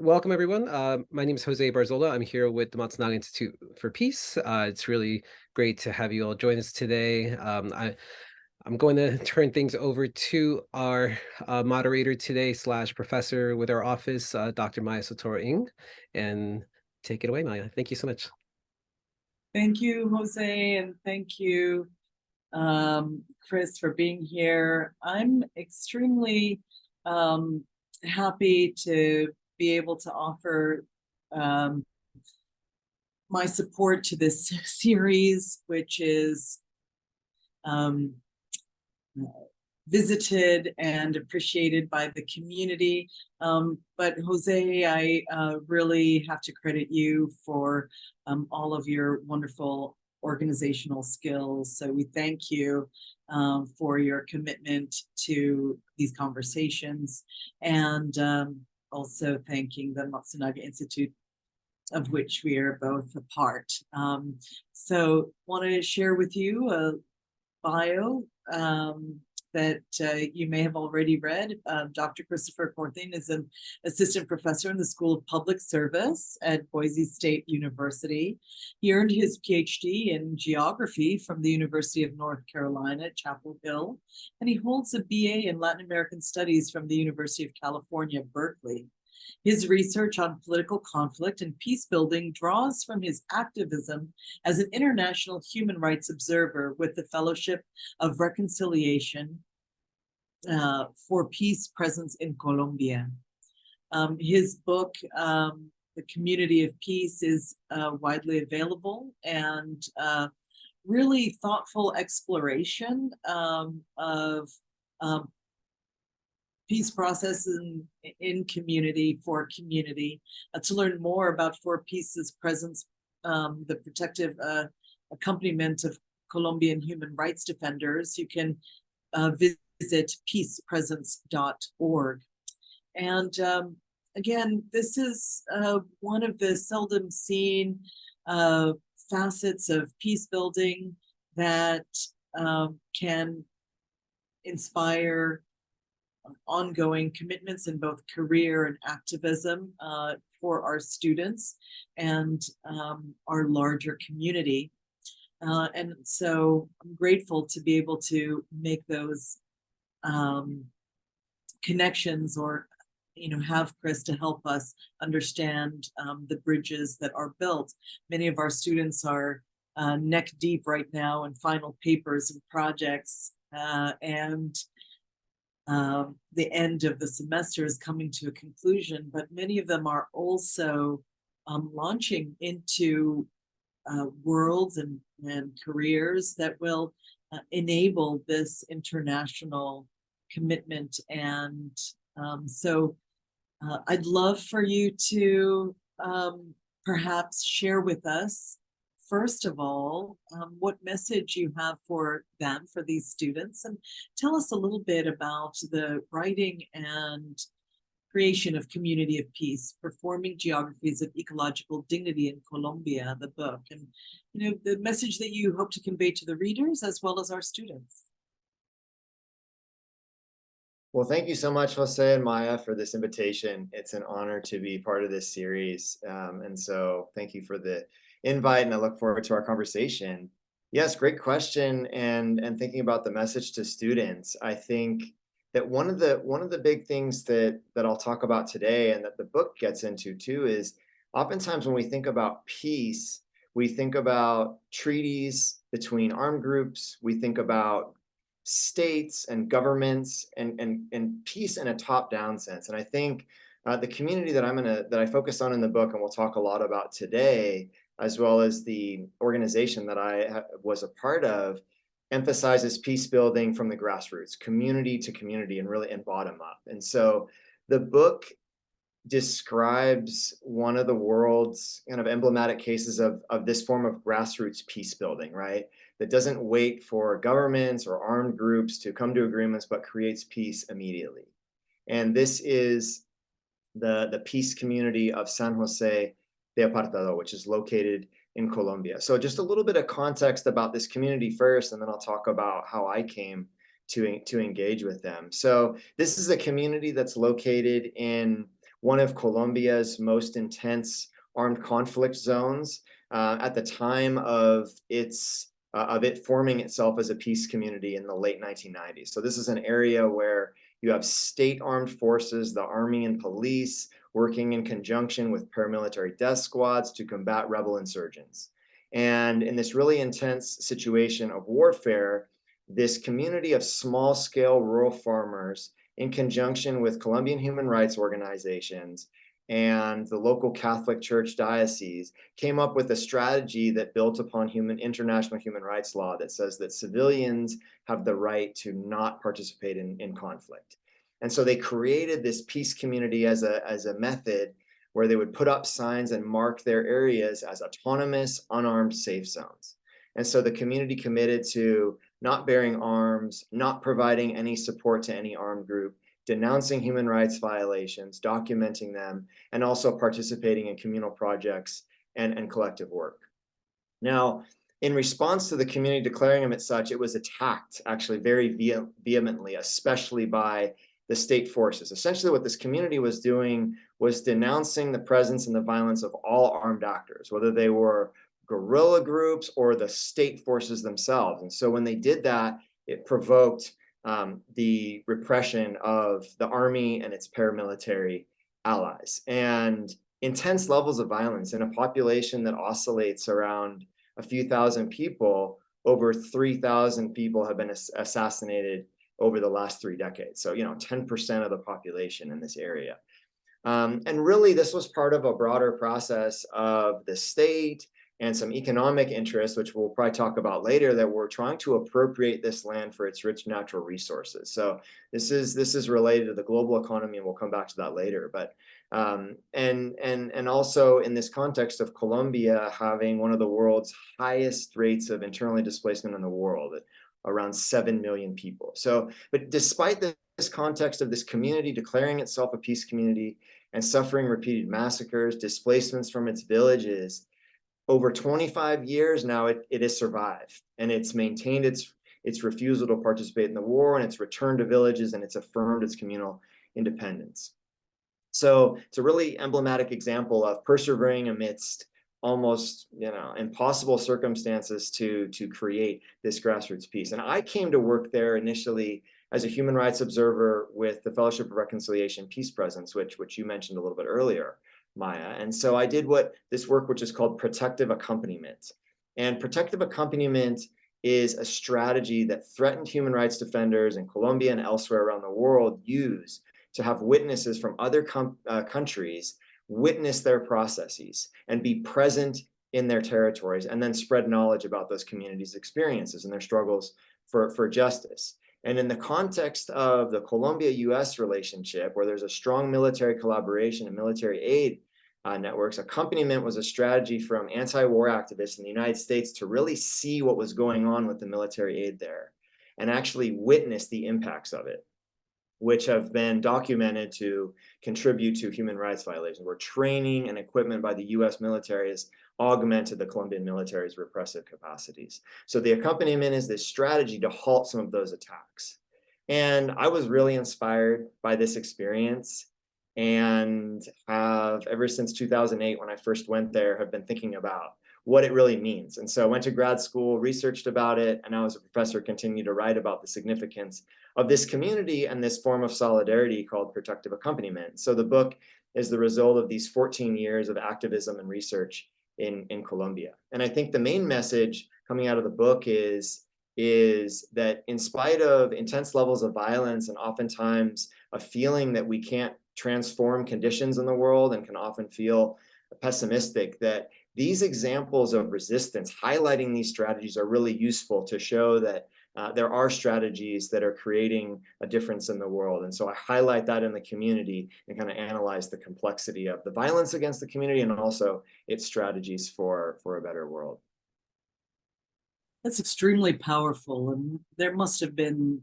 welcome everyone. My name is Jose Barzola. I'm here with the Matsunaga Institute for Peace. It's really great to have you all join us today. I'm going to turn things over to our moderator today slash professor with our office, Dr. Maya Soetoro, and take it away, Maya. Thank you so much. Thank you, Jose, and thank you, Chris, for being here. I'm extremely happy to be able to offer my support to this series, which is visited and appreciated by the community. But Jose, I really have to credit you for all of your wonderful organizational skills. So we thank you for your commitment to these conversations, and also thanking the Matsunaga Institute, of which we are both a part. So want to share with you a bio that you may have already read. Dr. Christopher Courtheyn is an assistant professor in the School of Public Service at Boise State University. He earned his PhD in geography from the University of North Carolina at Chapel Hill, and he holds a BA in Latin American Studies from the University of California, Berkeley. His research on political conflict and peace building draws from his activism as an international human rights observer with the Fellowship of Reconciliation for Peace presence in Colombia. His book, The Community of Peace, is widely available, and really thoughtful exploration of peace process in community for community. To learn more about For Peace's presence, the protective accompaniment of Colombian human rights defenders, you can visit peacepresence.org. And again, this is one of the seldom seen facets of peace building that can inspire ongoing commitments in both career and activism for our students and our larger community. And so I'm grateful to be able to make those connections, or have Chris to help us understand the bridges that are built. Many of our students are neck deep right now in final papers and projects, and the end of the semester is coming to a conclusion, but many of them are also launching into worlds and careers that will enable this international commitment. And so I'd love for you to perhaps share with us, first of all, what message you have for them, for these students, and tell us a little bit about the writing and creation of Community of Peace, Performing Geographies of Ecological Dignity in Colombia, the book, and the message that you hope to convey to the readers as well as our students. Well, thank you so much, Jose and Maya, for this invitation. It's an honor to be part of this series. And so thank you for the invite, and I look forward to our conversation. Yes, great question. And thinking about the message to students, I think that one of the big things that I'll talk about today, and that the book gets into too, is oftentimes when we think about peace, we think about treaties between armed groups, we think about states and governments, and peace in a top-down sense. And I think the community that I focus on in the book, and we'll talk a lot about today, as well as the organization that I was a part of, emphasizes peace building from the grassroots, community to community, and really bottom up. And so the book describes one of the world's kind of emblematic cases of this form of grassroots peace building, right? That doesn't wait for governments or armed groups to come to agreements, but creates peace immediately. And this is the peace community of San José de Apartadó, which is located in Colombia. So just a little bit of context about this community first, and then I'll talk about how I came to engage with them. So this is a community that's located in one of Colombia's most intense armed conflict zones at the time of it forming itself as a peace community in the late 1990s. So this is an area where you have state armed forces, the army and police, working in conjunction with paramilitary death squads to combat rebel insurgents. And in this really intense situation of warfare, this community of small-scale rural farmers, in conjunction with Colombian human rights organizations and the local Catholic Church diocese, came up with a strategy that built upon international human rights law that says that civilians have the right to not participate in conflict. And so they created this peace community as a method where they would put up signs and mark their areas as autonomous, unarmed safe zones. And so the community committed to not bearing arms, not providing any support to any armed group, denouncing human rights violations, documenting them, and also participating in communal projects and collective work. Now, in response to the community declaring them as such, it was attacked actually very vehemently, especially by the state forces. Essentially what this community was doing was denouncing the presence and the violence of all armed actors, whether they were guerrilla groups or the state forces themselves. And so when they did that, it provoked the repression of the army and its paramilitary allies. And intense levels of violence in a population that oscillates around a few thousand people, over 3,000 people have been assassinated over the last 3 decades. So, 10% of the population in this area. And really, this was part of a broader process of the state and some economic interests, which we'll probably talk about later, that we're trying to appropriate this land for its rich natural resources. So this is related to the global economy, and we'll come back to that later. But and also in this context of Colombia having one of the world's highest rates of internally displacement in the world, around 7 million people. So, but despite this context of this community declaring itself a peace community and suffering repeated massacres, displacements from its villages, over 25 years now, it has survived, and it's maintained its refusal to participate in the war, and it's returned to villages, and it's affirmed its communal independence. So it's a really emblematic example of persevering amidst almost impossible circumstances to create this grassroots peace. And I came to work there initially as a human rights observer with the Fellowship of Reconciliation Peace Presence, which you mentioned a little bit earlier, Maya. And so I did this work, which is called protective accompaniment. And protective accompaniment is a strategy that threatened human rights defenders in Colombia and elsewhere around the world use to have witnesses from other countries witness their processes and be present in their territories, and then spread knowledge about those communities' experiences and their struggles for justice. And in the context of the Colombia-US relationship, where there's a strong military collaboration and military aid networks, accompaniment was a strategy from anti-war activists in the United States to really see what was going on with the military aid there and actually witness the impacts of it, which have been documented to contribute to human rights violations, where training and equipment by the US military has augmented the Colombian military's repressive capacities. So the accompaniment is this strategy to halt some of those attacks. And I was really inspired by this experience, and have, ever since 2008, when I first went there, have been thinking about what it really means. And so I went to grad school, researched about it, and now as a professor continue to write about the significance of this community and this form of solidarity called protective accompaniment. So the book is the result of these 14 years of activism and research in Colombia. And I think the main message coming out of the book is that in spite of intense levels of violence and oftentimes a feeling that we can't transform conditions in the world and can often feel pessimistic, that these examples of resistance, highlighting these strategies, are really useful to show that there are strategies that are creating a difference in the world. And so I highlight that in the community and kind of analyze the complexity of the violence against the community and also its strategies for a better world. That's extremely powerful, and there must have been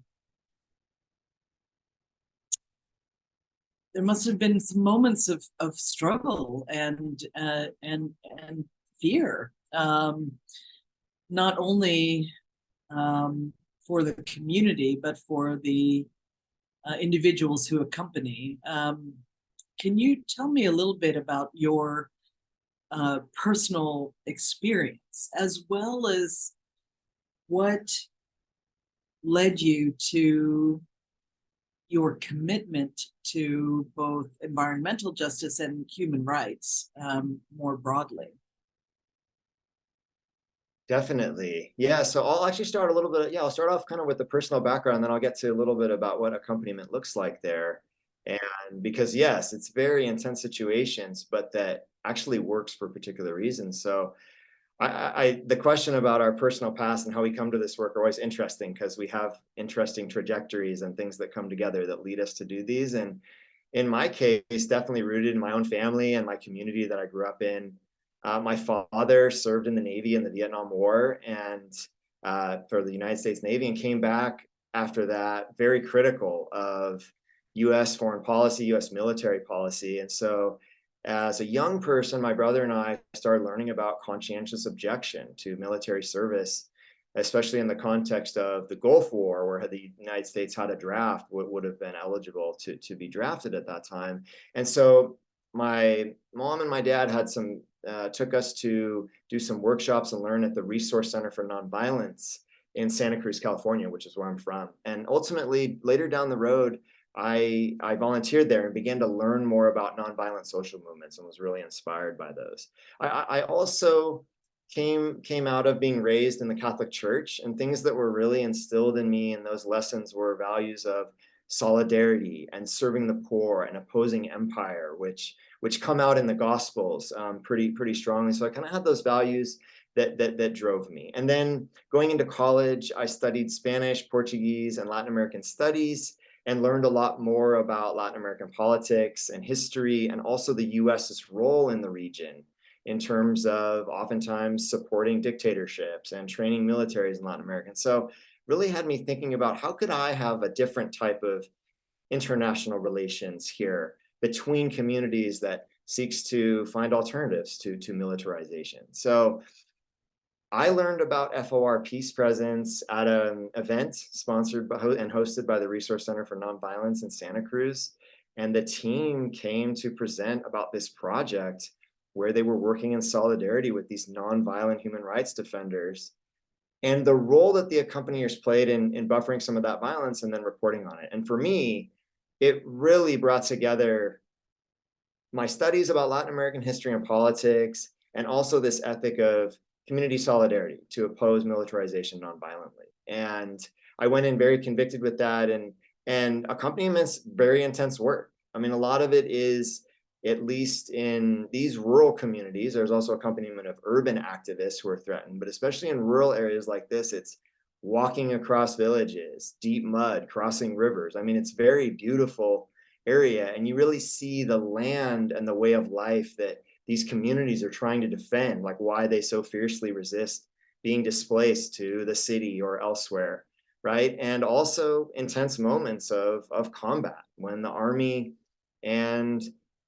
some moments of struggle and fear, not only for the community, but for the individuals who accompany. can you tell me a little bit about your personal experience, as well as what led you to your commitment to both environmental justice and human rights more broadly? Definitely. Yeah. So I'll actually start a little bit. Yeah, I'll start off kind of with the personal background, then I'll get to a little bit about what accompaniment looks like there. And because, yes, it's very intense situations, but that actually works for particular reasons. So the question about our personal past and how we come to this work are always interesting, because we have interesting trajectories and things that come together that lead us to do these. And in my case, definitely rooted in my own family and my community that I grew up in. My father served in the Navy in the Vietnam War and for the United States Navy, and came back after that very critical of US foreign policy, US military policy. And so as a young person, my brother and I started learning about conscientious objection to military service, especially in the context of the Gulf War, where the United States had a draft, would have been eligible to be drafted at that time. And so my mom and my dad had took us to do some workshops and learn at the Resource Center for Nonviolence in Santa Cruz, California, which is where I'm from. And ultimately, later down the road, I volunteered there and began to learn more about nonviolent social movements, and was really inspired by those. I also came out of being raised in the Catholic Church, and things that were really instilled in me in those lessons were values of solidarity and serving the poor and opposing empire, which come out in the Gospels pretty strongly. So I kind of had those values that drove me. And then going into college, I studied Spanish, Portuguese, and Latin American studies, and learned a lot more about Latin American politics and history, and also the US's role in the region in terms of oftentimes supporting dictatorships and training militaries in Latin America. So really had me thinking about, how could I have a different type of international relations here between communities that seeks to find alternatives to militarization. So I learned about FOR Peace Presence at an event sponsored by and hosted by the Resource Center for Nonviolence in Santa Cruz. And the team came to present about this project where they were working in solidarity with these nonviolent human rights defenders, and the role that the accompaniers played in buffering some of that violence and then reporting on it. And for me, it really brought together my studies about Latin American history and politics, and also this ethic of community solidarity to oppose militarization nonviolently. And I went in very convicted with that, and accompaniment is very intense work. I mean, a lot of it is, at least in these rural communities, there's also accompaniment of urban activists who are threatened, but especially in rural areas like this, it's walking across villages, deep mud, crossing rivers. I mean, it's very beautiful area, and you really see the land and the way of life that these communities are trying to defend, like why they so fiercely resist being displaced to the city or elsewhere, right? And also intense moments of combat, when the army and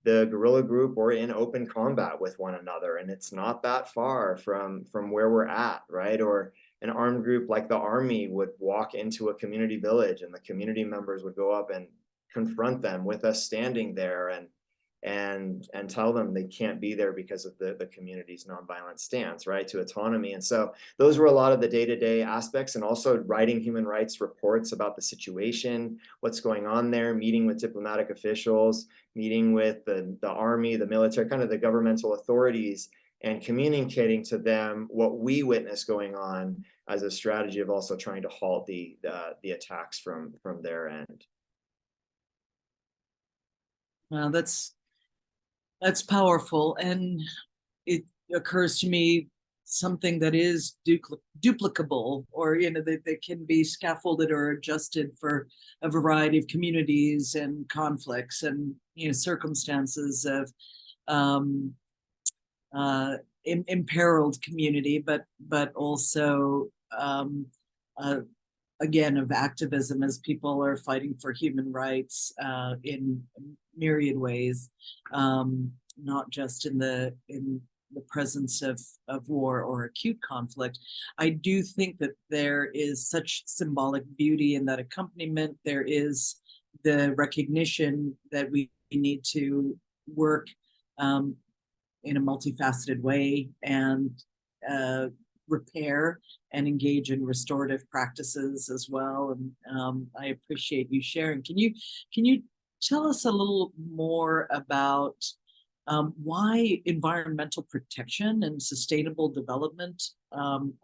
the guerrilla group were in open combat with one another, and it's not that far from where we're at, right? Or an armed group like the army would walk into a community village, and the community members would go up and confront them with us standing there and tell them they can't be there because of the community's nonviolent stance, right, to autonomy. And so those were a lot of the day-to-day aspects, and also writing human rights reports about the situation, what's going on there, meeting with diplomatic officials, meeting with the army, the military, kind of the governmental authorities, and communicating to them what we witness going on as a strategy of also trying to halt the attacks from their end. Well, that's powerful, and it occurs to me something that is duplicable, or that can be scaffolded or adjusted for a variety of communities and conflicts and circumstances of imperiled community, but also again of activism, as people are fighting for human rights in myriad ways, not just in the presence of war or acute conflict. I do think that there is such symbolic beauty in that accompaniment. There is the recognition that we need to work in a multifaceted way and repair and engage in restorative practices as well. And I appreciate you sharing. Can you tell us a little more about why environmental protection and sustainable development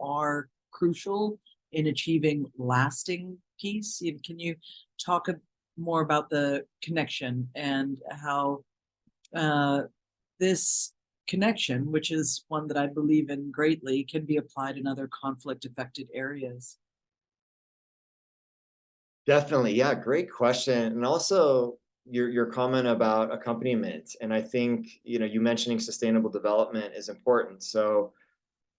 are crucial in achieving lasting peace? Can you talk more about the connection and how this connection, which is one that I believe in greatly, can be applied in other conflict-affected areas? Definitely, yeah, great question. And also your comment about accompaniment. And I think, you mentioning sustainable development is important. So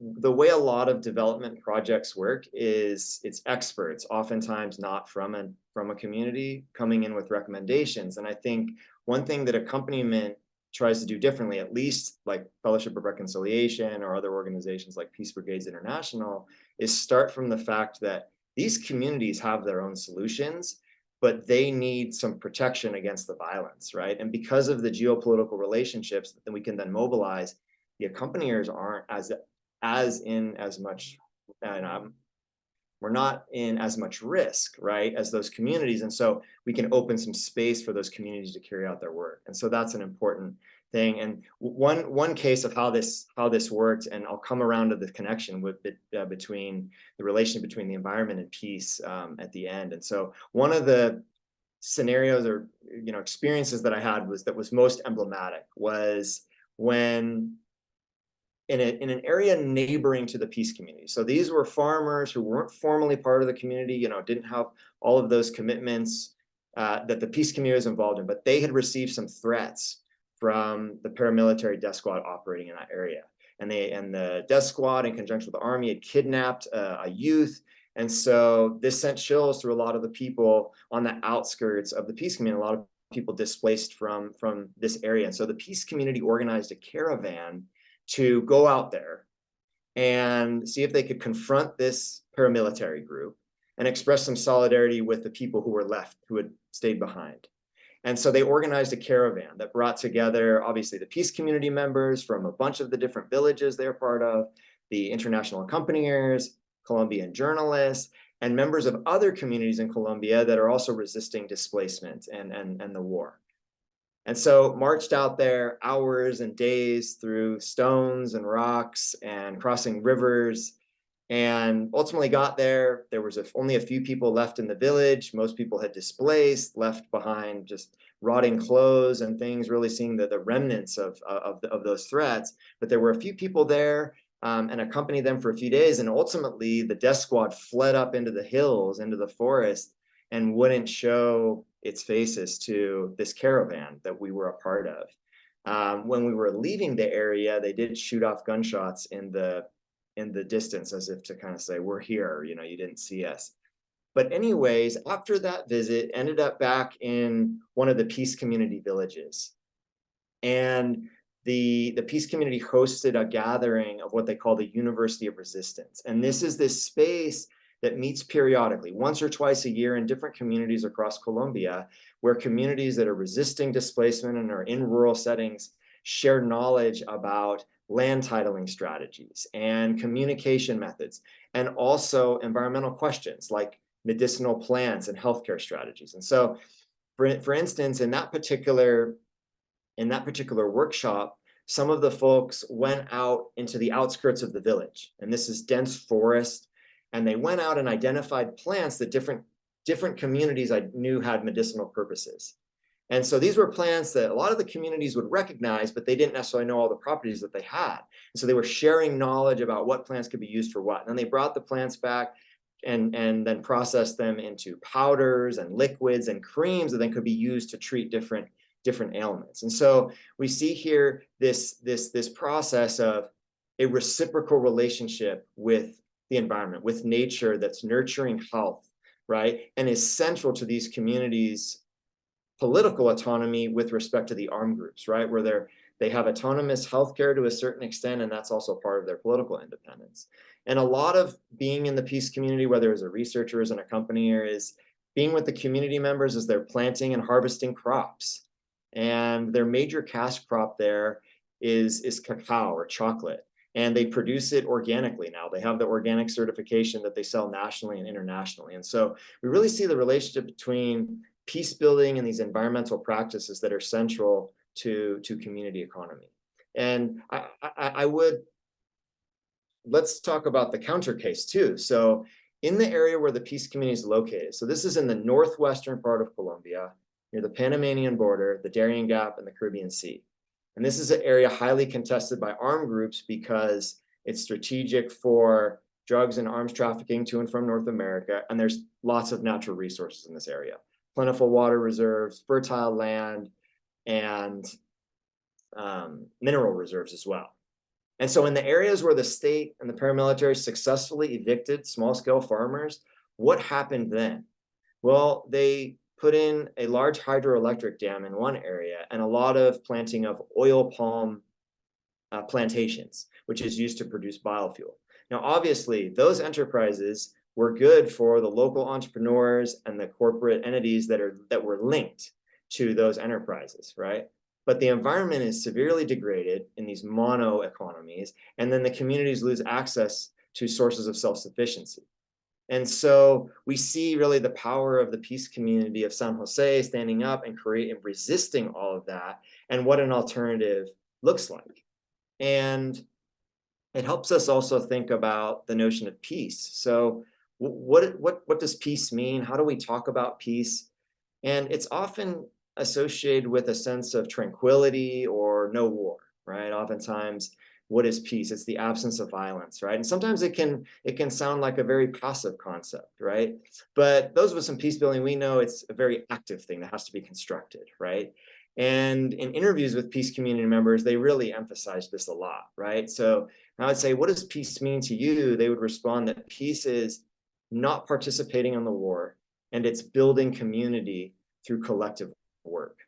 the way a lot of development projects work is it's experts, oftentimes not from a community, coming in with recommendations. And I think one thing that accompaniment tries to do differently, at least like Fellowship of Reconciliation or other organizations like Peace Brigades International, is start from the fact that these communities have their own solutions, but they need some protection against the violence, right? And because of the geopolitical relationships that we can then mobilize, the accompaniers aren't in as much, we're not in as much risk, right, as those communities. And so we can open some space for those communities to carry out their work. And so that's an important thing. And one case of how this worked, and I'll come around to the connection between the relation between the environment and peace at the end. And so one of the scenarios or experiences that I had that was most emblematic was when in an area neighboring to the peace community. So these were farmers who weren't formally part of the community, didn't have all of those commitments that the peace community was involved in, but they had received some threats from the paramilitary death squad operating in that area. And the death squad, in conjunction with the army, had kidnapped a youth. And so this sent chills through a lot of the people on the outskirts of the peace community, a lot of people displaced from this area. And so the peace community organized a caravan to go out there and see if they could confront this paramilitary group and express some solidarity with the people who were left, who had stayed behind. And so they organized a caravan that brought together, obviously, the peace community members from a bunch of the different villages they're part of, the international accompaniers, Colombian journalists, and members of other communities in Colombia that are also resisting displacement and the war. And so marched out there hours and days through stones and rocks and crossing rivers, and ultimately got there. There was only a few people left in the village. Most people had displaced, left behind just rotting clothes and things, really seeing the remnants of those threats. But there were a few people there and accompanied them for a few days. And ultimately, the death squad fled up into the hills, into the forest, and wouldn't show its faces to this caravan that we were a part of. When we were leaving the area, they did shoot off gunshots in the distance, as if to kind of say, we're here, you didn't see us. But anyways, after that visit, ended up back in one of the peace community villages. And the peace community hosted a gathering of what they call the University of Resistance. And this is this space that meets periodically, once or twice a year, in different communities across Colombia, where communities that are resisting displacement and are in rural settings share knowledge about land titling strategies and communication methods, and also environmental questions like medicinal plants and healthcare strategies. And so, for instance, in that particular workshop, some of the folks went out into the outskirts of the village, and this is dense forest, and they went out and identified plants that different communities I knew had medicinal purposes. And so these were plants that a lot of the communities would recognize, but they didn't necessarily know all the properties that they had. And so they were sharing knowledge about what plants could be used for what. And then they brought the plants back and then processed them into powders and liquids and creams that then could be used to treat different ailments. And so we see here this process of a reciprocal relationship with the environment, with nature, that's nurturing health, right? And is central to these communities' political autonomy with respect to the armed groups, right? Where they have autonomous healthcare to a certain extent, and that's also part of their political independence. And a lot of being in the peace community, whether as a researcher, as an accompanier, is being with the community members as they're planting and harvesting crops. And their major cash crop there is cacao or chocolate. And they produce it organically now. They have the organic certification that they sell nationally and internationally. And so we really see the relationship between peace building and these environmental practices that are central to community economy. And I would, let's talk about the counter case too. So in the area where the peace community is located, so this is in the northwestern part of Colombia, near the Panamanian border, the Darien Gap, and the Caribbean Sea. And this is an area highly contested by armed groups because it's strategic for drugs and arms trafficking to and from North America. And there's lots of natural resources in this area, plentiful water reserves, fertile land, and mineral reserves as well. And so in the areas where the state and the paramilitary successfully evicted small-scale farmers, what happened then? Well, they put in a large hydroelectric dam in one area and a lot of planting of oil palm plantations, which is used to produce biofuel. Now, obviously, those enterprises were good for the local entrepreneurs and the corporate entities that were linked to those enterprises, right? But the environment is severely degraded in these mono economies, and then the communities lose access to sources of self-sufficiency. And so we see really the power of the peace community of San Jose standing up and resisting all of that, and what an alternative looks like. And it helps us also think about the notion of peace. So what does peace mean? How do we talk about peace? And it's often associated with a sense of tranquility or no war, right? Oftentimes, what is peace? It's the absence of violence, right? And sometimes it can sound like a very passive concept, right? But those with some peace building, we know it's a very active thing that has to be constructed, right? And in interviews with peace community members, they really emphasize this a lot, right? So I would say, what does peace mean to you? They would respond that peace is not participating in the war, and it's building community through collective work.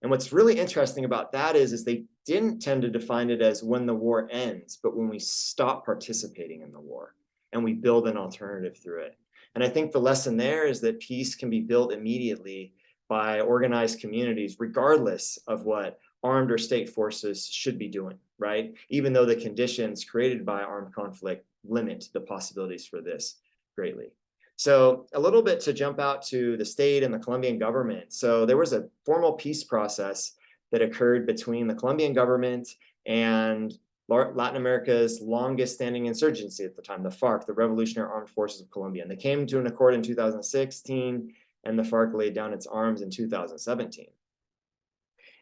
And what's really interesting about that is they didn't tend to define it as when the war ends, but when we stop participating in the war and we build an alternative through it. And I think the lesson there is that peace can be built immediately by organized communities, regardless of what armed or state forces should be doing, right? Even though the conditions created by armed conflict limit the possibilities for this greatly. So a little bit to jump out to the state and the Colombian government. So there was a formal peace process that occurred between the Colombian government and Latin America's longest standing insurgency at the time, the FARC, the Revolutionary Armed Forces of Colombia. And they came to an accord in 2016, and the FARC laid down its arms in 2017.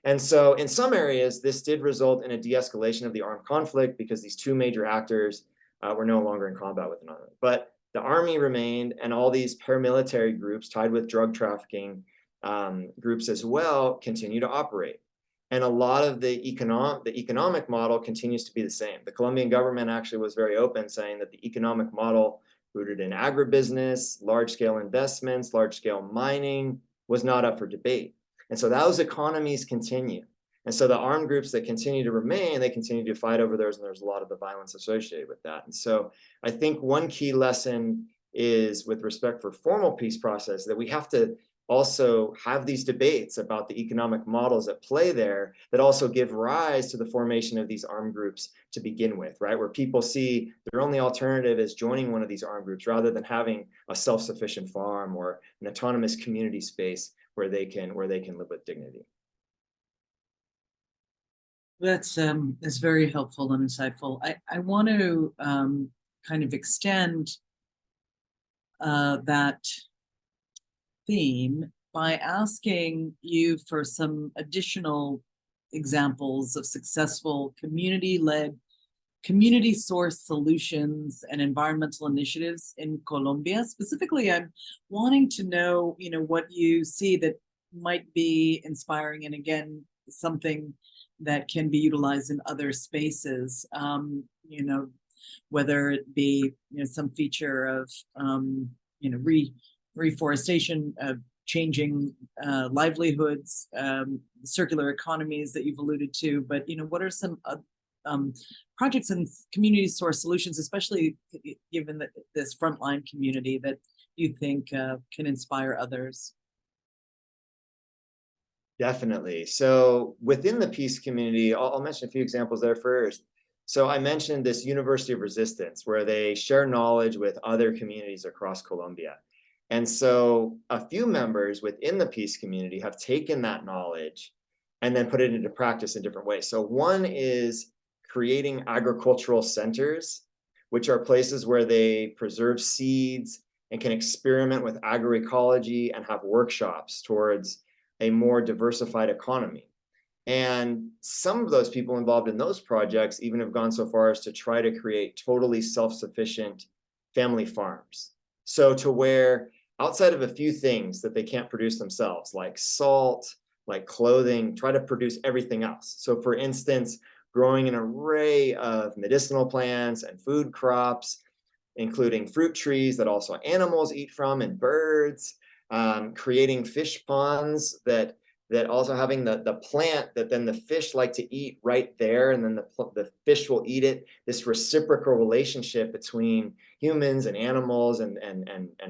And so in some areas, this did result in a de-escalation of the armed conflict because these two major actors were no longer in combat with one another. But the army remained, and all these paramilitary groups tied with drug trafficking groups as well continue to operate. And a lot of the economic model continues to be the same. The Colombian government actually was very open, saying that the economic model rooted in agribusiness, large-scale investments, large-scale mining was not up for debate. And so those economies continue. And so the armed groups that continue to remain, they continue to fight over those, and there's a lot of the violence associated with that. And so I think one key lesson is, with respect for formal peace process, that we have to also have these debates about the economic models at play there that also give rise to the formation of these armed groups to begin with, right? Where people see their only alternative is joining one of these armed groups rather than having a self-sufficient farm or an autonomous community space where they can live with dignity. That's very helpful and insightful. I want to kind of extend that theme by asking you for some additional examples of successful community-led, community-sourced solutions and environmental initiatives in Colombia. Specifically, I'm wanting to know, what you see that might be inspiring, and again, something that can be utilized in other spaces, whether it be some feature of reforestation, changing livelihoods, circular economies that you've alluded to. But what are some projects and community source solutions, especially given this frontline community, that you think can inspire others? Definitely. So within the peace community, I'll mention a few examples there first. So I mentioned this University of Resistance, where they share knowledge with other communities across Colombia. And so a few members within the peace community have taken that knowledge and then put it into practice in different ways. So one is creating agricultural centers, which are places where they preserve seeds and can experiment with agroecology and have workshops towards a more diversified economy. And some of those people involved in those projects even have gone so far as to try to create totally self-sufficient family farms. So to where outside of a few things that they can't produce themselves, like salt, like clothing, try to produce everything else. So for instance, growing an array of medicinal plants and food crops, including fruit trees that also animals eat from and birds, creating fish ponds that also having the plant that then the fish like to eat right there, and then the fish will eat it. This reciprocal relationship between humans and animals and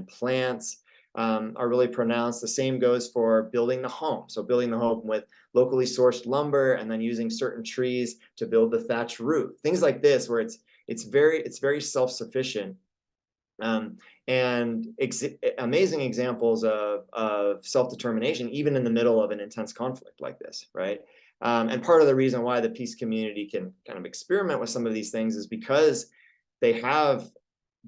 plants are really pronounced. The same goes for building the home. So building the home with locally sourced lumber and then using certain trees to build the thatch roof. Things like this, where it's very self-sufficient. And amazing examples of self-determination, even in the middle of an intense conflict like this, right? And part of the reason why the peace community can kind of experiment with some of these things is because they have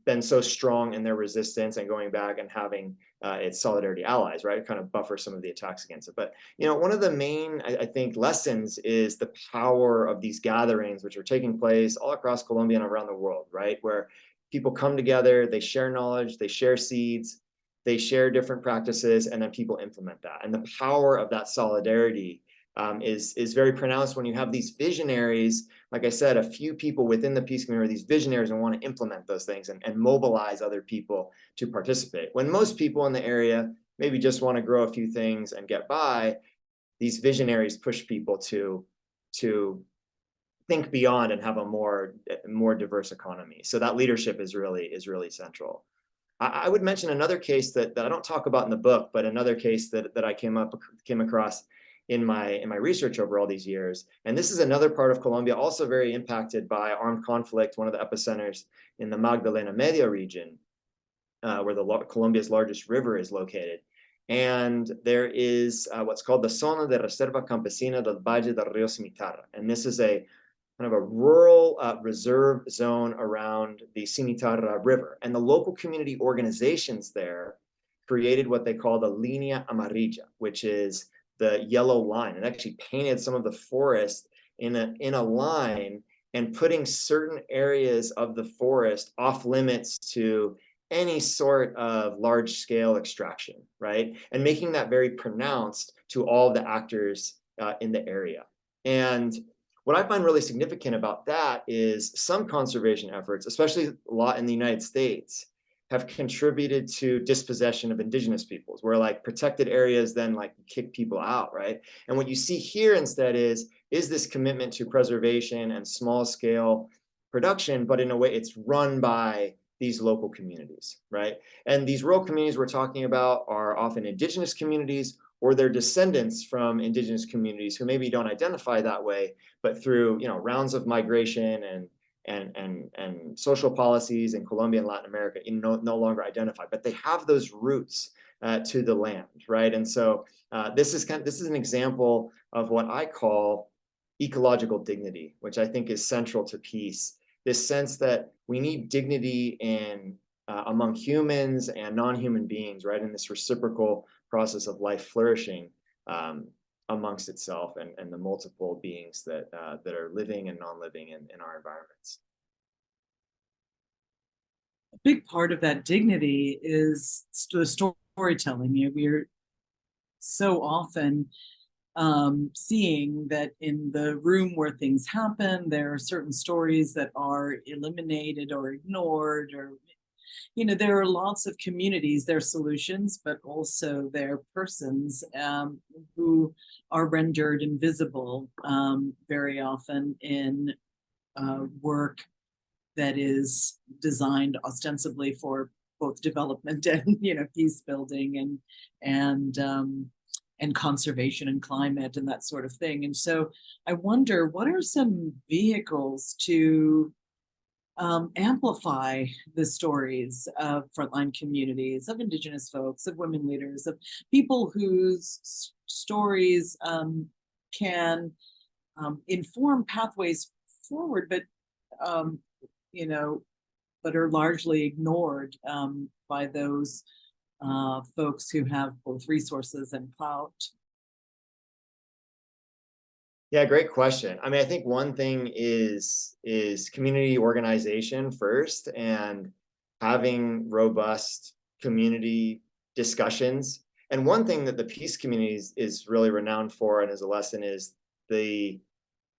been so strong in their resistance and going back and having its solidarity allies, right? Kind of buffer some of the attacks against it. But, one of the main, I think, lessons is the power of these gatherings, which are taking place all across Colombia and around the world, right? Where people come together, they share knowledge, they share seeds, they share different practices, and then people implement that. And the power of that solidarity is very pronounced when you have these visionaries. Like I said, a few people within the peace community are these visionaries and want to implement those things and mobilize other people to participate. When most people in the area maybe just want to grow a few things and get by, these visionaries push people to think beyond and have a more diverse economy. So that leadership is really central. I would mention another case that I don't talk about in the book, but another case that I came across in my research over all these years. And this is another part of Colombia also very impacted by armed conflict, one of the epicenters in the Magdalena Medio region, where Colombia's largest river is located. And there is what's called the Zona de Reserva Campesina del Valle del Río Cimitarra. And this is a kind of a rural reserve zone around the Cimitarra River. And the local community organizations there created what they call the Línea Amarilla, which is the yellow line, and actually painted some of the forest in a line and putting certain areas of the forest off limits to any sort of large scale extraction, right? And making that very pronounced to all the actors in the area. And what I find really significant about that is some conservation efforts, especially a lot in the United States, have contributed to dispossession of indigenous peoples, where like protected areas then like kick people out, right? And what you see here instead is this commitment to preservation and small scale production, but in a way it's run by these local communities, right? And these rural communities we're talking about are often indigenous communities, or their descendants from indigenous communities who maybe don't identify that way, but through rounds of migration and social policies in Colombia and Latin America, no longer identify, but they have those roots to the land, right? And so this is an example of what I call ecological dignity, which I think is central to peace. This sense that we need dignity in among humans and non-human beings, right? In this reciprocal process of life flourishing amongst itself and the multiple beings that are living and non-living in our environments. A big part of that dignity is the storytelling. We're so often seeing that in the room where things happen, there are certain stories that are eliminated or ignored, or there are lots of communities, their solutions, but also their persons who are rendered invisible very often in work that is designed ostensibly for both development and peace building and and conservation and climate and that sort of thing. And so I wonder, what are some vehicles to amplify the stories of frontline communities, of Indigenous folks, of women leaders, of people whose stories can inform pathways forward, but but are largely ignored by those folks who have both resources and clout? Yeah, great question. I mean, I think one thing is community organization first, and having robust community discussions. And one thing that the peace community is really renowned for, and as a lesson, is the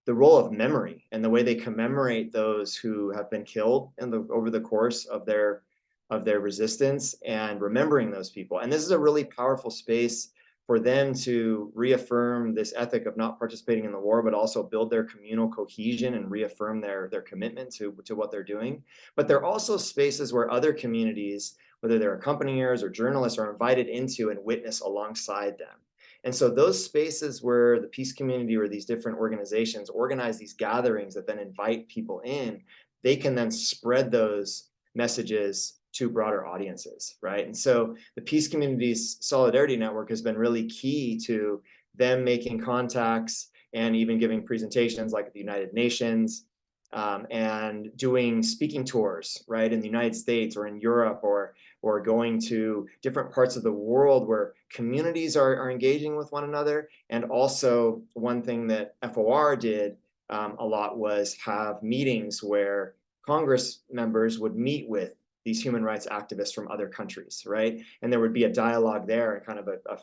role of memory and the way they commemorate those who have been killed over the course of their resistance, and remembering those people. And this is a really powerful space for them to reaffirm this ethic of not participating in the war, but also build their communal cohesion and reaffirm their commitment to what they're doing. But they're also spaces where other communities, whether they're accompaniers or journalists, are invited into and witness alongside them. And so those spaces where the peace community or these different organizations organize these gatherings that then invite people in, they can then spread those messages to broader audiences, right? And so the peace community's solidarity network has been really key to them making contacts and even giving presentations like at the United Nations, and doing speaking tours, right, in the United States or in Europe, or going to different parts of the world where communities are engaging with one another. And also, one thing that FOR did a lot was have meetings where Congress members would meet with these human rights activists from other countries, right? And there would be a dialogue there and kind of a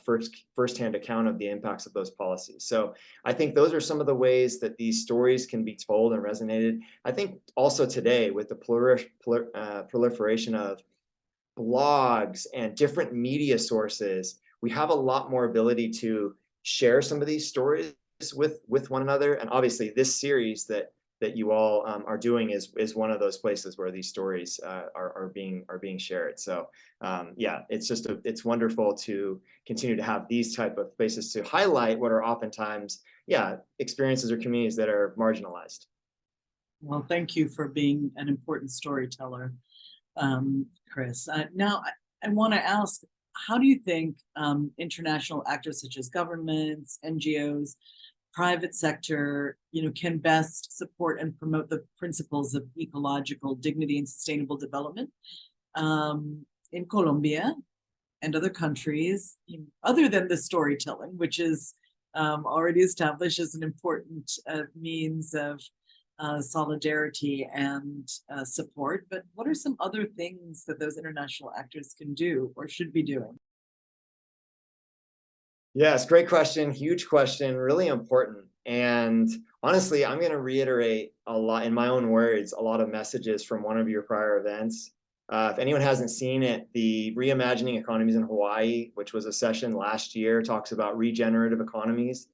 first-hand account of the impacts of those policies. So I think those are some of the ways that these stories can be told and resonated. I think also today, with the proliferation of blogs and different media sources, we have a lot more ability to share some of these stories with one another. And obviously this series that you all are doing is one of those places where these stories are being shared. So yeah, it's wonderful to continue to have these type of places to highlight what are oftentimes, yeah, experiences or communities that are marginalized. Well, thank you for being an important storyteller, Chris. Now, I want to ask, how do you think international actors such as governments, NGOs, private sector, can best support and promote the principles of ecological dignity and sustainable development in Colombia and other countries, other than the storytelling, which is already established as an important means of solidarity and support. But what are some other things that those international actors can do or should be doing? Yes, great question, huge question, really important. And honestly, I'm going to reiterate a lot, in my own words, a lot of messages from one of your prior events. If anyone hasn't seen it, the Reimagining Economies in Hawaii, which was a session last year, talks about regenerative economies.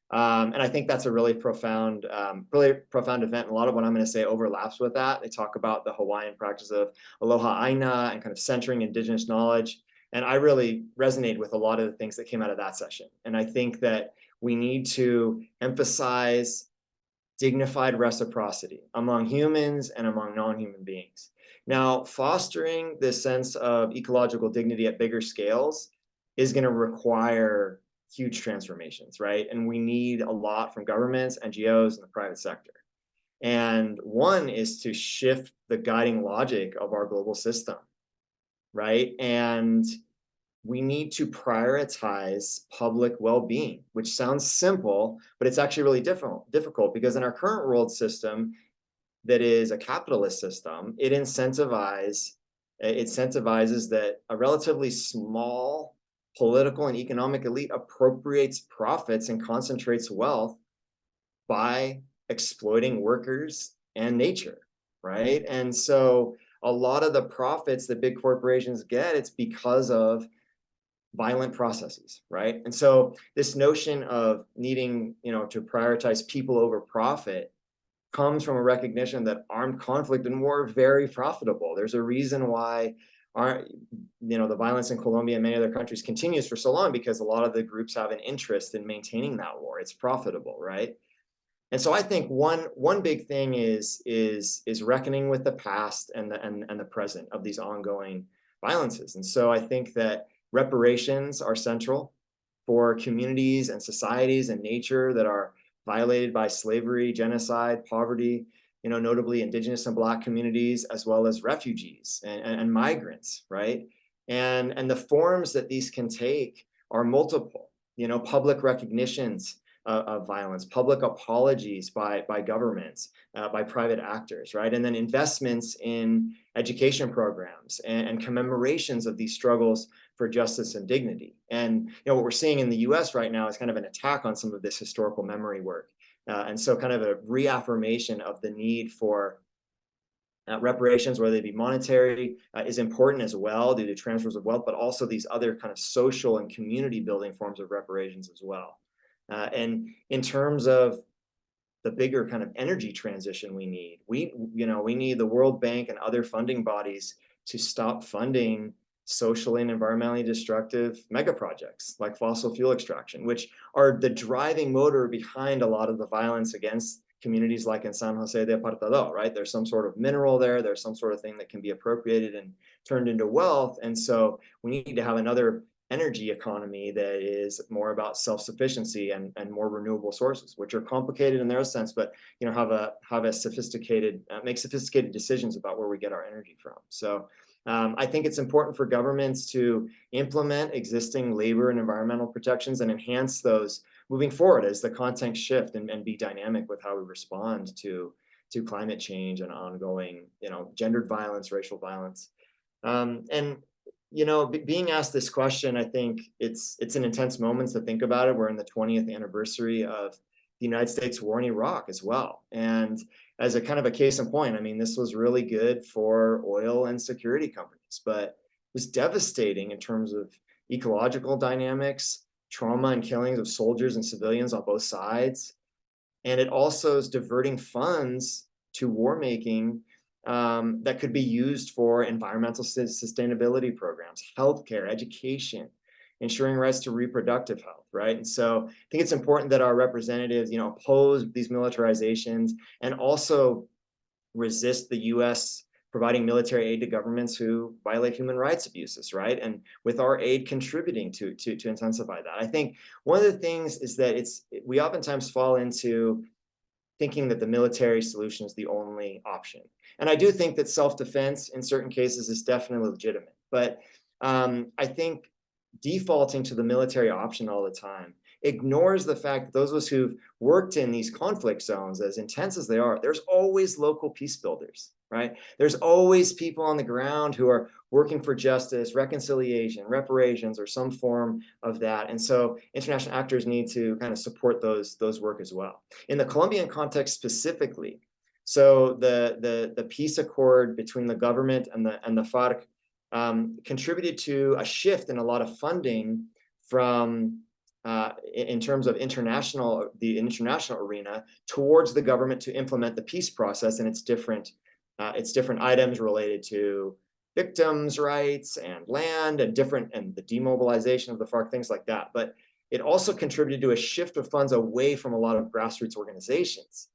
And I think that's a really profound event. And a lot of what I'm going to say overlaps with that. They talk about the Hawaiian practice of aloha aina and kind of centering indigenous knowledge. And I really resonate with a lot of the things that came out of that session. And I think that we need to emphasize dignified reciprocity among humans and among non-human beings. Now, fostering this sense of ecological dignity at bigger scales is going to require huge transformations, right? And we need a lot from governments, NGOs, and the private sector. And one is to shift the guiding logic of our global system, right? And we need to prioritize public well-being, which sounds simple, but it's actually really difficult because in our current world system, that is a capitalist system, it incentivizes that a relatively small political and economic elite appropriates profits and concentrates wealth by exploiting workers and nature, right? And so a lot of the profits that big corporations get, it's because of violent processes, right? And so this notion of needing, to prioritize people over profit comes from a recognition that armed conflict and war are very profitable. There's a reason why the violence in Colombia and many other countries continues for so long because a lot of the groups have an interest in maintaining that war. It's profitable, right? And so I think one big thing is reckoning with the past and the present of these ongoing violences. And so I think that reparations are central for communities and societies and nature that are violated by slavery, genocide, poverty, notably indigenous and Black communities, as well as refugees and migrants, right? And the forms that these can take are multiple, public recognitions of violence, public apologies by governments, by private actors, right? And then investments in education programs and commemorations of these struggles for justice and dignity. And what we're seeing in the US right now is kind of an attack on some of this historical memory work. And so kind of a reaffirmation of the need for reparations, whether they be monetary, is important as well due to transfers of wealth, but also these other kind of social and community building forms of reparations as well. And in terms of the bigger kind of energy transition we need, we need the World Bank and other funding bodies to stop funding socially and environmentally destructive mega projects like fossil fuel extraction, which are the driving motor behind a lot of the violence against communities like in San José de Apartadó, right? There's some sort of mineral there, there's some sort of thing that can be appropriated and turned into wealth. And so we need to have another energy economy that is more about self-sufficiency and more renewable sources, which are complicated in their sense, but have a sophisticated, make sophisticated decisions about where we get our energy from. So I think it's important for governments to implement existing labor and environmental protections and enhance those moving forward as the context shift and be dynamic with how we respond to climate change and ongoing, gendered violence, racial violence. And being asked this question, I think it's an intense moment to think about it. We're in the 20th anniversary of the United States war in Iraq as well. And as a kind of a case in point, I mean, this was really good for oil and security companies, but it was devastating in terms of ecological dynamics, trauma and killings of soldiers and civilians on both sides. And it also is diverting funds to war making that could be used for environmental sustainability programs, healthcare, education, ensuring rights to reproductive health, right? And so I think it's important that our representatives, oppose these militarizations and also resist the US providing military aid to governments who violate human rights abuses, right? And with our aid contributing to intensify that. I think one of the things is that we oftentimes fall into thinking that the military solution is the only option. And I do think that self-defense in certain cases is definitely legitimate, but I think defaulting to the military option all the time ignores the fact that those of us who've worked in these conflict zones, as intense as they are, there's always local peace builders, right? There's always people on the ground who are working for justice, reconciliation, reparations, or some form of that. And so international actors need to kind of support those work as well. In the Colombian context specifically, so the peace accord between the government and the FARC contributed to a shift in a lot of funding from in terms of the international arena towards the government to implement the peace process and its different items related to victims' rights and land and the demobilization of the FARC, things like that. But it also contributed to a shift of funds away from a lot of grassroots organizations.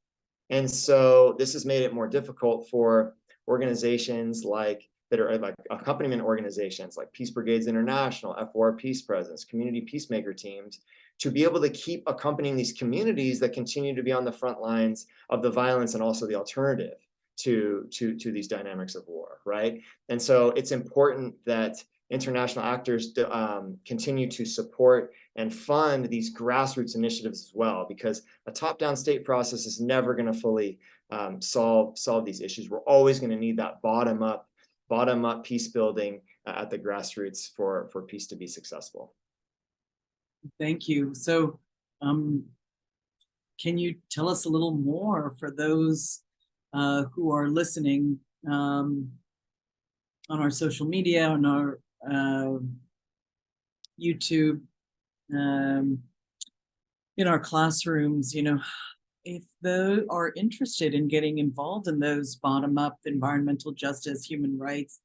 And so this has made it more difficult for organizations that are like accompaniment organizations like Peace Brigades International, FOR Peace Presence, community peacemaker teams, to be able to keep accompanying these communities that continue to be on the front lines of the violence and also the alternative to these dynamics of war, right? And so it's important that international actors continue to support and fund these grassroots initiatives as well, because a top-down state process is never going to fully solve these issues. We're always going to need that bottom-up peace building at the grassroots for peace to be successful. Thank you. So can you tell us a little more for those who are listening on our social media, on our YouTube, in our classrooms, if they are interested in getting involved in those bottom-up environmental justice, human rights,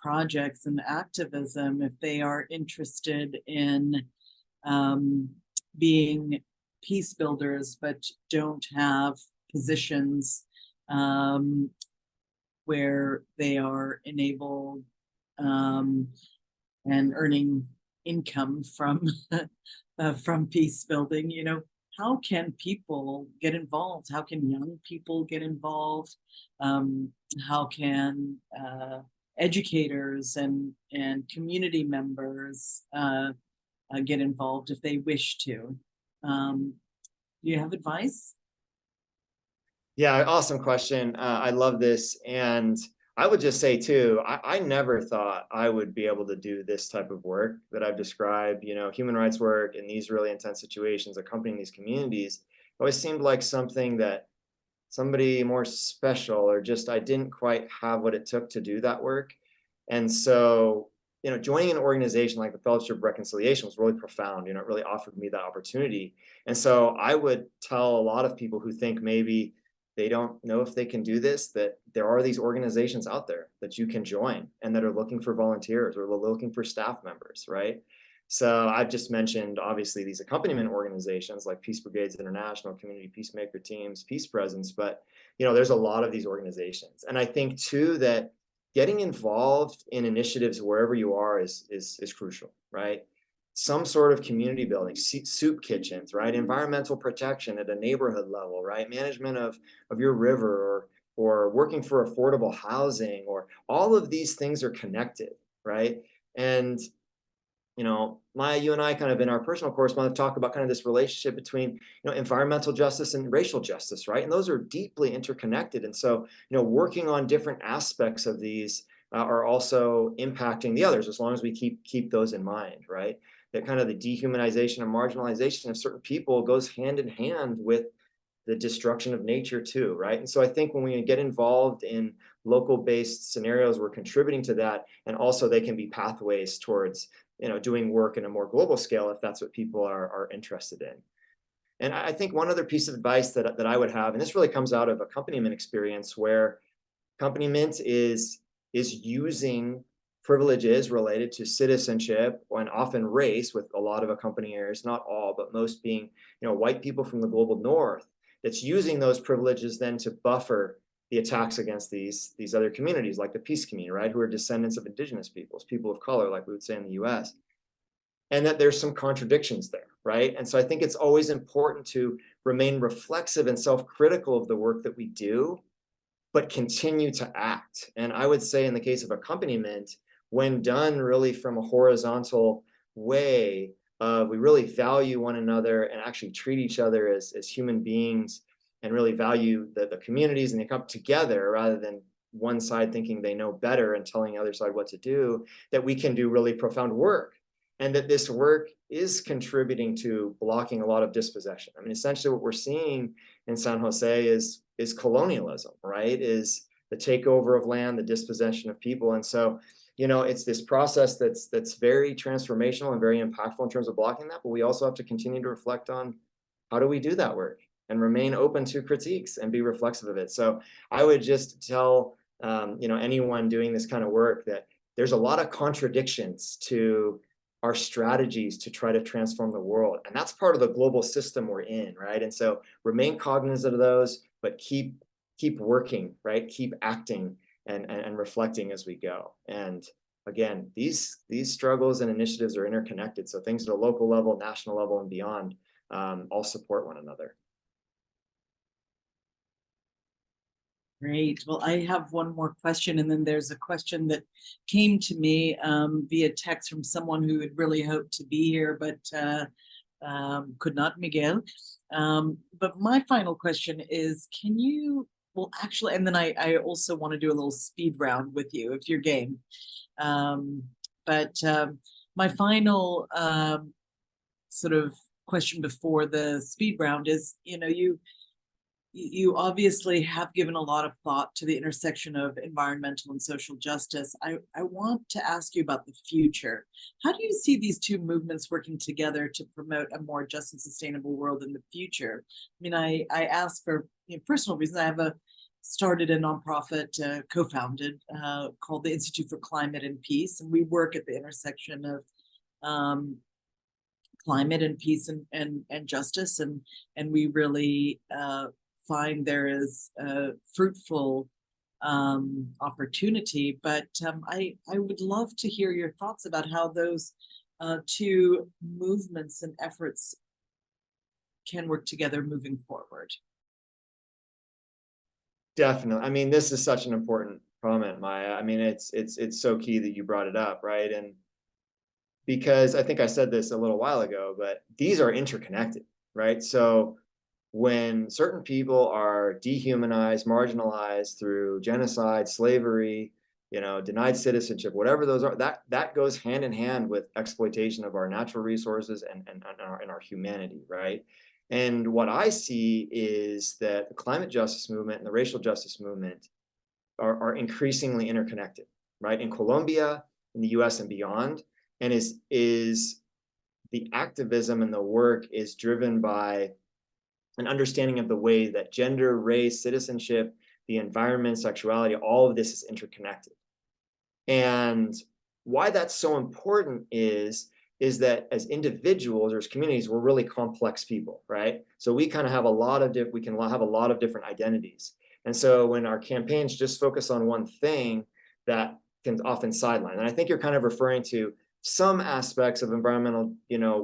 projects and activism, if they are interested in being peace builders, but don't have positions where they are enabled and earning income from peace building, you know, how can people get involved? How can young people get involved? How can educators and community members get involved if they wish to? Do you have advice? Yeah, awesome question. I love this. And I would just say too, I never thought I would be able to do this type of work that I've described, you know, human rights work in these really intense situations, accompanying these communities. It always seemed like something that somebody more special, or just I didn't quite have what it took to do that work. And so, you know, joining an organization like the Fellowship of Reconciliation was really profound. You know, it really offered me that opportunity. And so I would tell a lot of people who think maybe they don't know if they can do this, that there are these organizations out there that you can join and that are looking for volunteers or looking for staff members, right? So I've just mentioned, obviously, these accompaniment organizations like Peace Brigades International, Community Peacemaker Teams, Peace Presence, but, you know, there's a lot of these organizations. And I think too, that getting involved in initiatives wherever you are is crucial, right? Some sort of community building, soup kitchens, right? Environmental protection at a neighborhood level, right? Management of your river, or working for affordable housing, or all of these things are connected, right? And, you know, you and I kind of in our personal correspondence talk about kind of this relationship between, you know, environmental justice and racial justice, right? And those are deeply interconnected. And so, you know, working on different aspects of these are also impacting the others, as long as we keep those in mind, right? That kind of the dehumanization and marginalization of certain people goes hand in hand with the destruction of nature too, right? And so I think when we get involved in local based scenarios, we're contributing to that. And also they can be pathways towards, you know, doing work in a more global scale if that's what people are interested in. And I think one other piece of advice that I would have, and this really comes out of accompaniment experience, where accompaniment is using privileges related to citizenship and often race, with a lot of accompaniers, not all, but most being, you know, white people from the global north, that's using those privileges then to buffer the attacks against these other communities, like the peace community, right, who are descendants of indigenous peoples, people of color, like we would say in the US. And that there's some contradictions there, right? And so I think it's always important to remain reflexive and self-critical of the work that we do, but continue to act. And I would say in the case of accompaniment, when done really from a horizontal way, we really value one another and actually treat each other as human beings, and really value the communities and they come together, rather than one side thinking they know better and telling the other side what to do, that we can do really profound work. And that this work is contributing to blocking a lot of dispossession. I mean, essentially what we're seeing in San Jose is colonialism, right? Is the takeover of land, the dispossession of people. And so, you know, it's this process that's very transformational and very impactful in terms of blocking that, but we also have to continue to reflect on how do we do that work and remain open to critiques and be reflexive of it. So I would just tell, you know, anyone doing this kind of work that there's a lot of contradictions to our strategies to try to transform the world. And that's part of the global system we're in, right? And so remain cognizant of those, but keep working, right? Keep acting and reflecting as we go. And again, these struggles and initiatives are interconnected. So things at a local level, national level, and beyond all support one another. Great. Well, I have one more question, and then there's a question that came to me via text from someone who had really hoped to be here, but could not, Miguel. But my final question is, can you, well, actually, and then I also want to do a little speed round with you if you're game. But my final sort of question before the speed round is, you know, you obviously have given a lot of thought to the intersection of environmental and social justice. I want to ask you about the future. How do you see these two movements working together to promote a more just and sustainable world in the future? I mean, I ask for, you know, personal reasons. I have a started a nonprofit, co-founded, called the Institute for Climate and Peace, and we work at the intersection of climate and peace and justice, and we really find there is a fruitful opportunity. But I would love to hear your thoughts about how those two movements and efforts can work together moving forward. Definitely. I mean, this is such an important comment, Maya. I mean, it's so key that you brought it up, right? And because I think I said this a little while ago, but these are interconnected, right? So when certain people are dehumanized, marginalized through genocide, slavery, denied citizenship, whatever those are, that goes hand in hand with exploitation of our natural resources and our humanity, right? And what I see is that the climate justice movement and the racial justice movement are increasingly interconnected, right? In Colombia, in the US and beyond, and is the activism and the work is driven by an understanding of the way that gender, race, citizenship, the environment, sexuality, all of this is interconnected. And why that's so important is that as individuals or as communities, we're really complex people, right? So we kind of have we can have a lot of different identities. And so when our campaigns just focus on one thing, that can often sideline. And I think you're kind of referring to some aspects of environmental,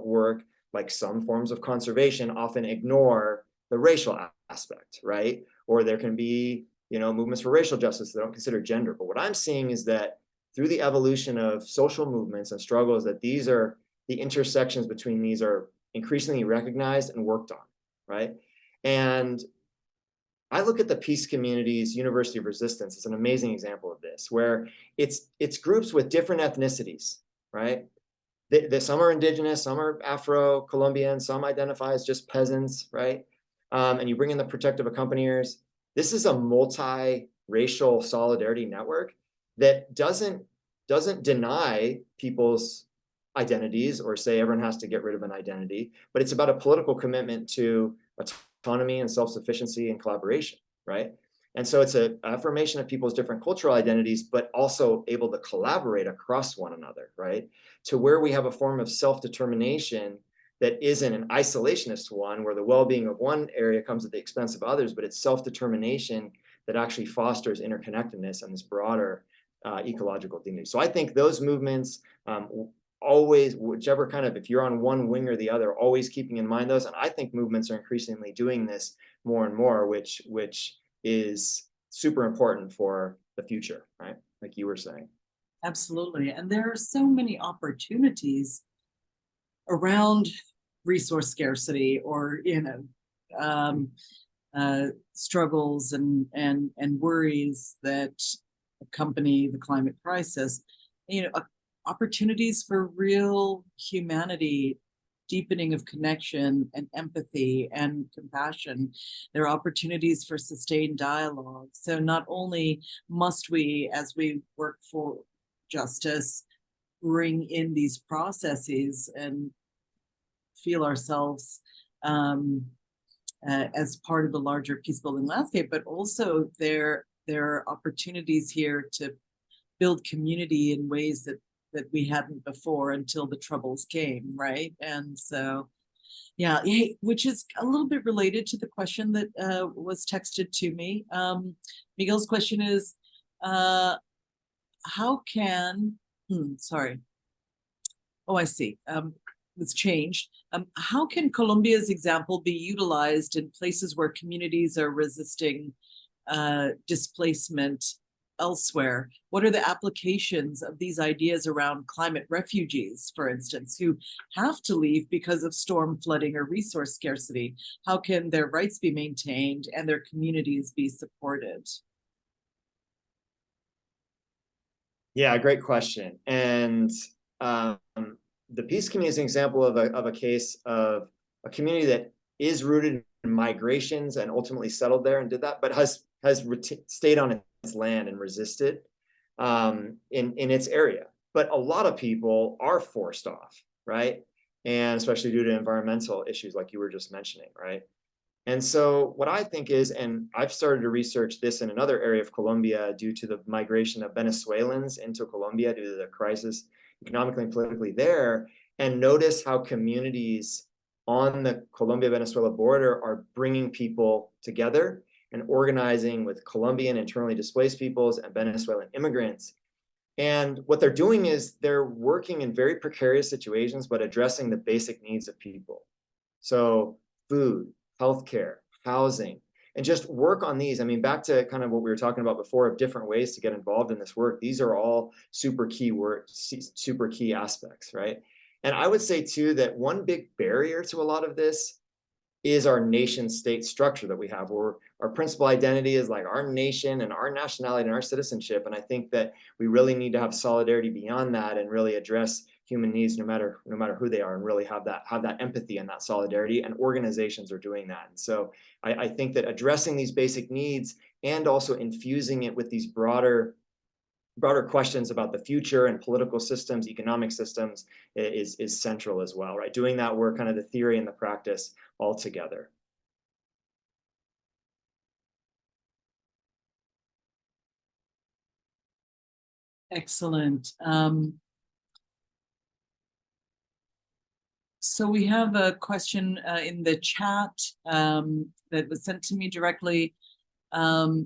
work, like some forms of conservation often ignore the racial aspect, right? Or there can be, movements for racial justice that don't consider gender. But what I'm seeing is that through the evolution of social movements and struggles, that these are the intersections between these are increasingly recognized and worked on, right? And I look at the peace community's University of Resistance as an amazing example of this, where it's groups with different ethnicities, right? Some are indigenous, some are Afro-Colombian, some identify as just peasants, right? And you bring in the protective accompaniers. This is a multi-racial solidarity network that doesn't deny people's identities or say everyone has to get rid of an identity, but it's about a political commitment to autonomy and self-sufficiency and collaboration, right? And so it's an affirmation of people's different cultural identities, but also able to collaborate across one another, right? To where we have a form of self-determination that isn't an isolationist one, where the well-being of one area comes at the expense of others, but it's self-determination that actually fosters interconnectedness and this broader ecological dignity. So I think those movements, always, whichever kind of, if you're on one wing or the other, always keeping in mind those. And I think movements are increasingly doing this more and more, which is super important for the future, right? Like you were saying. Absolutely. And there are so many opportunities around resource scarcity or, struggles and worries that accompany the climate crisis, opportunities for real humanity, deepening of connection and empathy and compassion. There are opportunities for sustained dialogue. So not only must we, as we work for justice, bring in these processes and feel ourselves as part of the larger peace-building landscape, but also there are opportunities here to build community in ways that we hadn't before until the troubles came, right? And so, yeah, which is a little bit related to the question that was texted to me. Miguel's question is, how can, sorry. Oh, I see. It's changed. How can Colombia's example be utilized in places where communities are resisting displacement elsewhere? What are the applications of these ideas around climate refugees, for instance, who have to leave because of storm flooding or resource scarcity? How can their rights be maintained and their communities be supported? Yeah, great question. And the peace community is an example of a case of a community that is rooted in migrations and ultimately settled there and did that, but has stayed on its land and resisted in its area. But a lot of people are forced off, right? And especially due to environmental issues like you were just mentioning, right? And so what I think is, and I've started to research this in another area of Colombia due to the migration of Venezuelans into Colombia due to the crisis economically and politically there, and notice how communities on the Colombia-Venezuela border are bringing people together and organizing with Colombian internally displaced peoples and Venezuelan immigrants. And what they're doing is they're working in very precarious situations, but addressing the basic needs of people. So food, healthcare, housing, and just work on these. I mean, back to kind of what we were talking about before of different ways to get involved in this work. These are all super key words, super key aspects, right? And I would say too that one big barrier to a lot of this is our nation state structure that we have, where our principal identity is like our nation and our nationality and our citizenship. And I think that we really need to have solidarity beyond that and really address human needs no matter who they are, and really have that empathy and that solidarity, and organizations are doing that. And so I think that addressing these basic needs and also infusing it with these broader questions about the future and political systems, economic systems is central as well, right? Doing that work, kind of the theory and the practice all together. Excellent. So we have a question in the chat that was sent to me directly. I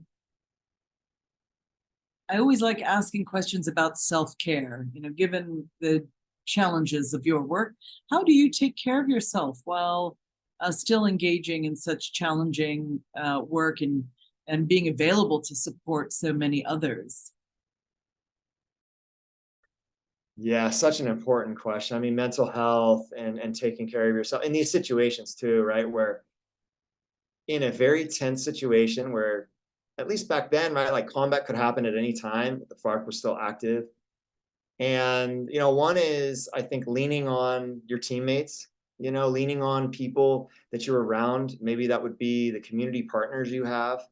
always like asking questions about self-care, you know, given the challenges of your work. How do you take care of yourself while still engaging in such challenging work and being available to support so many others? Yeah, such an important question. I mean, mental health and taking care of yourself in these situations too, right? Where in a very tense situation where, at least back then, right, like combat could happen at any time, but the FARC was still active. And, you know, one is, I think, leaning on your teammates, you know, leaning on people that you're around. Maybe that would be the community partners you have,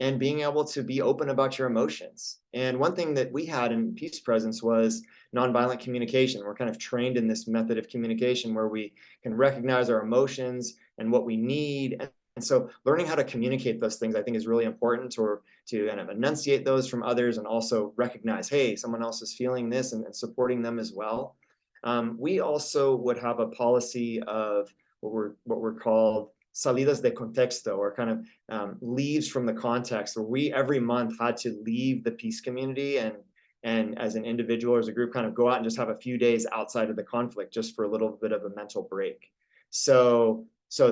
and being able to be open about your emotions. And one thing that we had in Peace Presence was nonviolent communication. We're kind of trained in this method of communication where we can recognize our emotions and what we need. And so learning how to communicate those things, I think, is really important, or to kind of enunciate those from others, and also recognize, hey, someone else is feeling this, and supporting them as well. We also would have a policy of what we're called salidas de contexto, or kind of leaves from the context, where we every month had to leave the peace community and as an individual or as a group kind of go out and just have a few days outside of the conflict, just for a little bit of a mental break. So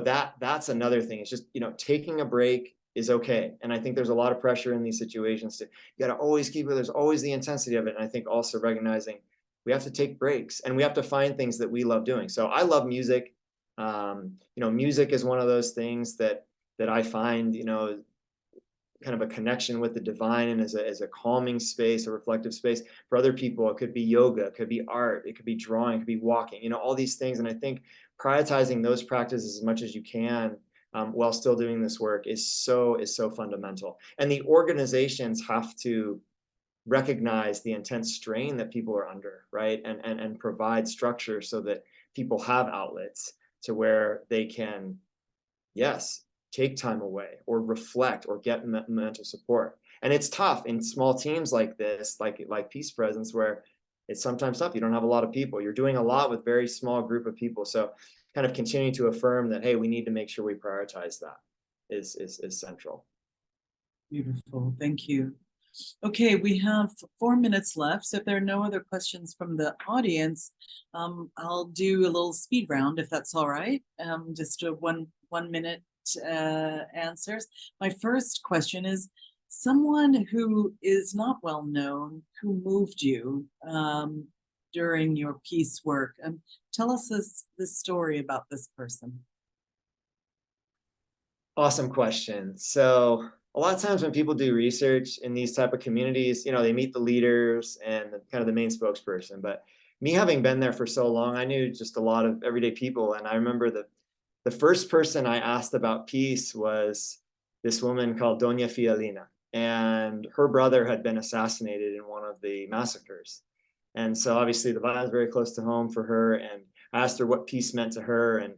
that's another thing. It's just, you know, taking a break is okay. And I think there's a lot of pressure in these situations to, you got to always keep it, there's always the intensity of it. And I think also recognizing we have to take breaks, and we have to find things that we love doing. So I love music. You know, music is one of those things that I find, you know, kind of a connection with the divine, and as a calming space, a reflective space. For other people, it could be yoga, it could be art, it could be drawing, it could be walking, you know, all these things. And I think prioritizing those practices as much as you can while still doing this work is so fundamental. And the organizations have to recognize the intense strain that people are under, right? And provide structure so that people have outlets to where they can, yes, take time away or reflect or get mental support. And it's tough in small teams like this, like Peace Presence, where it's sometimes tough. You don't have a lot of people. You're doing a lot with very small group of people. So kind of continuing to affirm that, hey, we need to make sure we prioritize that is central. Beautiful, thank you. Okay, we have 4 minutes left. So if there are no other questions from the audience, I'll do a little speed round if that's all right. Just a one minute answers. My first question is, someone who is not well known, who moved you during your peace work. Tell us this story about this person. Awesome question. So a lot of times when people do research in these type of communities, you know, they meet the leaders and kind of the main spokesperson. But me having been there for so long, I knew just a lot of everyday people. And I remember the first person I asked about peace was this woman called Doña Fialina. And her brother had been assassinated in one of the massacres. And so obviously the violence was very close to home for her. And I asked her what peace meant to her. And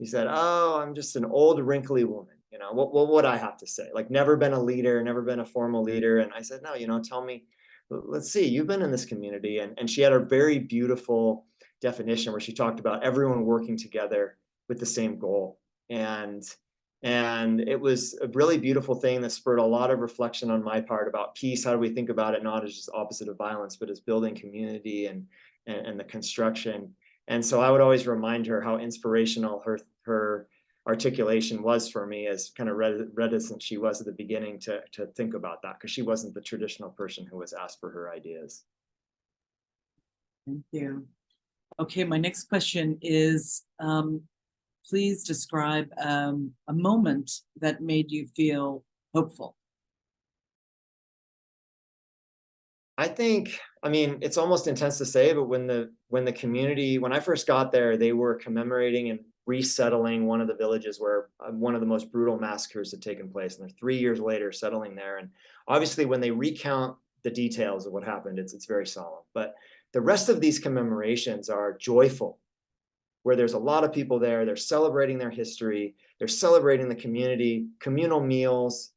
He said, "Oh, I'm just an old wrinkly woman. You know, what would I have to say? Like, never been a leader, never been a formal leader." And I said, "No, you know, tell me, let's see, you've been in this community." And she had a very beautiful definition where she talked about everyone working together with the same goal. And it was a really beautiful thing that spurred a lot of reflection on my part about peace. How do we think about it not as just opposite of violence, but as building community and the construction. And so I would always remind her how inspirational her articulation was for me, as kind of reticent she was at the beginning to think about that, because she wasn't the traditional person who was asked for her ideas. Thank you. Okay, my next question is, please describe a moment that made you feel hopeful. I think, I mean, it's almost intense to say, but when the community, when I first got there, they were commemorating and resettling one of the villages where one of the most brutal massacres had taken place. And they're 3 years later settling there. And obviously, when they recount the details of what happened, it's very solemn. But the rest of these commemorations are joyful, where there's a lot of people there. They're celebrating their history. They're celebrating the community, communal meals,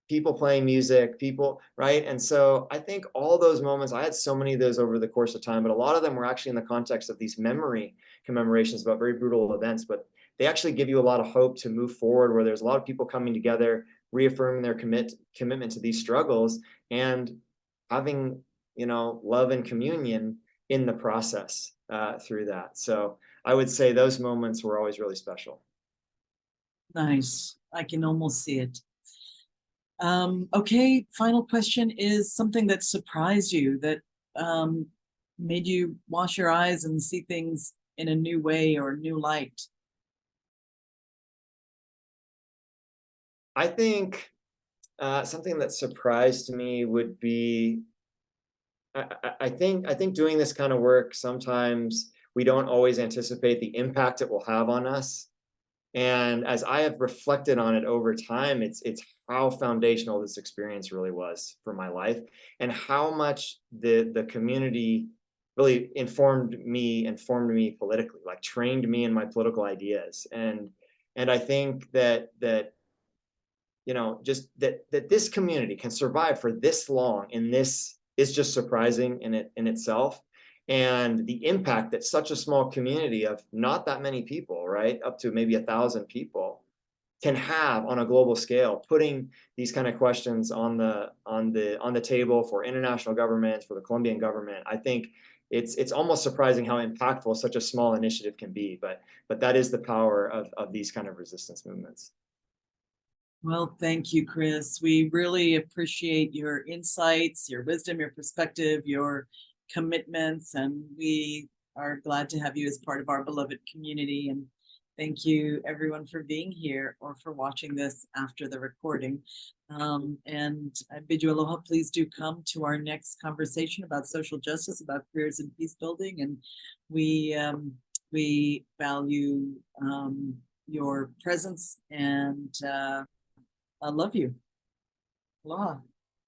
people playing music, people, right? And so I think all those moments, I had so many of those over the course of time, but a lot of them were actually in the context of these memory commemorations about very brutal events, but they actually give you a lot of hope to move forward, where there's a lot of people coming together, reaffirming their commitment to these struggles and having, you know, love and communion in the process through that. So I would say those moments were always really special. Nice. I can almost see it. Okay, final question is something that surprised you, that made you wash your eyes and see things in a new way or new light. I think something that surprised me would be, I think doing this kind of work, sometimes we don't always anticipate the impact it will have on us. And as I have reflected on it over time, it's how foundational this experience really was for my life, and how much the community really informed me politically, like trained me in my political ideas. And I think that you know, just that this community can survive for this long in this is just surprising in itself. And the impact that such a small community of not that many people, right, up to maybe 1,000 people, can have on a global scale, putting these kind of questions on the table for international governments, for the Colombian government. I think it's almost surprising how impactful such a small initiative can be, but that is the power of these kind of resistance movements. Well, thank you, Chris. We really appreciate your insights, your wisdom, your perspective, your commitments, and we are glad to have you as part of our beloved community. And thank you, everyone, for being here or for watching this after the recording. And I bid you aloha. Please do come to our next conversation about social justice, about careers in peace building. And we value your presence, and I love you. Aloha.